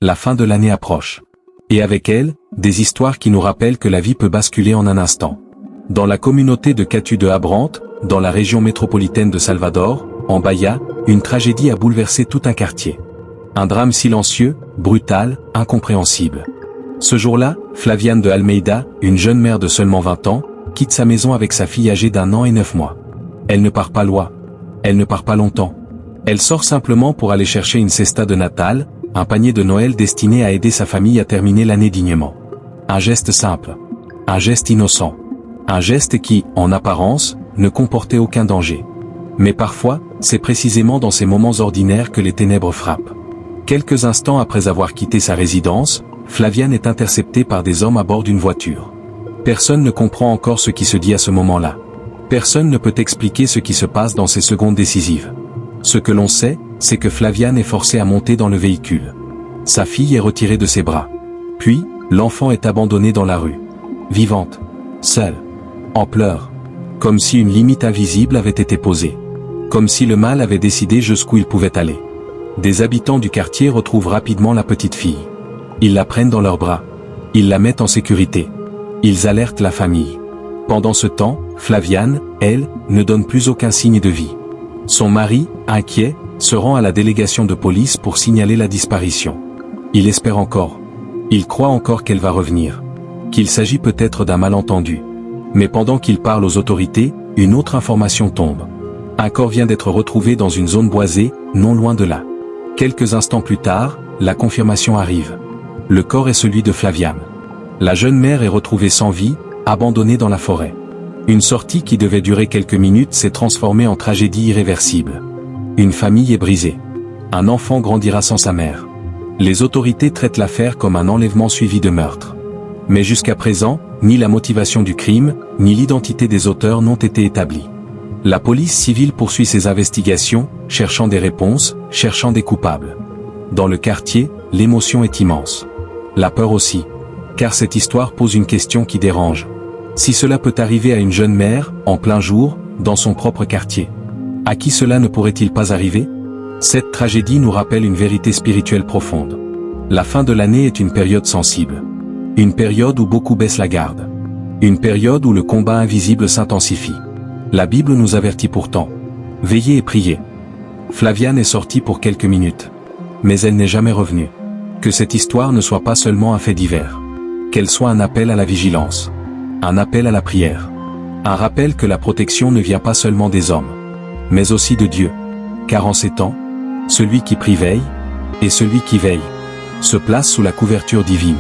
La fin de l'année approche. Et avec elle, des histoires qui nous rappellent que la vie peut basculer en un instant. Dans la communauté de Catu de Abrante, dans la région métropolitaine de Salvador, en Bahia, une tragédie a bouleversé tout un quartier. Un drame silencieux, brutal, incompréhensible. Ce jour-là, Flaviane de Almeida, une jeune mère de seulement 20 ans, quitte sa maison avec sa fille âgée d'1 an et 9 mois. Elle ne part pas loin. Elle ne part pas longtemps. Elle sort simplement pour aller chercher une cesta de Natal, un panier de Noël destiné à aider sa famille à terminer l'année dignement. Un geste simple. Un geste innocent. Un geste qui, en apparence, ne comportait aucun danger. Mais parfois, c'est précisément dans ces moments ordinaires que les ténèbres frappent. Quelques instants après avoir quitté sa résidence, Flaviane est interceptée par des hommes à bord d'une voiture. Personne ne comprend encore ce qui se dit à ce moment-là. Personne ne peut expliquer ce qui se passe dans ces secondes décisives. Ce que l'on sait, c'est que Flaviane est forcée à monter dans le véhicule. Sa fille est retirée de ses bras. Puis, l'enfant est abandonné dans la rue. Vivante. Seule. En pleurs. Comme si une limite invisible avait été posée. Comme si le mal avait décidé jusqu'où il pouvait aller. Des habitants du quartier retrouvent rapidement la petite fille. Ils la prennent dans leurs bras. Ils la mettent en sécurité. Ils alertent la famille. Pendant ce temps, Flaviane, elle, ne donne plus aucun signe de vie. Son mari, inquiet, se rend à la délégation de police pour signaler la disparition. Il espère encore. Il croit encore qu'elle va revenir. Qu'il s'agit peut-être d'un malentendu. Mais pendant qu'il parle aux autorités, une autre information tombe. Un corps vient d'être retrouvé dans une zone boisée, non loin de là. Quelques instants plus tard, la confirmation arrive. Le corps est celui de Flaviane. La jeune mère est retrouvée sans vie, abandonnée dans la forêt. Une sortie qui devait durer quelques minutes s'est transformée en tragédie irréversible. Une famille est brisée. Un enfant grandira sans sa mère. Les autorités traitent l'affaire comme un enlèvement suivi de meurtre. Mais jusqu'à présent, ni la motivation du crime, ni l'identité des auteurs n'ont été établies. La police civile poursuit ses investigations, cherchant des réponses, cherchant des coupables. Dans le quartier, l'émotion est immense. La peur aussi. Car cette histoire pose une question qui dérange. Si cela peut arriver à une jeune mère, en plein jour, dans son propre quartier, à qui cela ne pourrait-il pas arriver? Cette tragédie nous rappelle une vérité spirituelle profonde. La fin de l'année est une période sensible. Une période où beaucoup baissent la garde. Une période où le combat invisible s'intensifie. La Bible nous avertit pourtant. Veillez et priez. Flaviane est sortie pour quelques minutes. Mais elle n'est jamais revenue. Que cette histoire ne soit pas seulement un fait divers. Qu'elle soit un appel à la vigilance. Un appel à la prière. Un rappel que la protection ne vient pas seulement des hommes. Mais aussi de Dieu. Car en ces temps, celui qui prie veille, et celui qui veille, se place sous la couverture divine.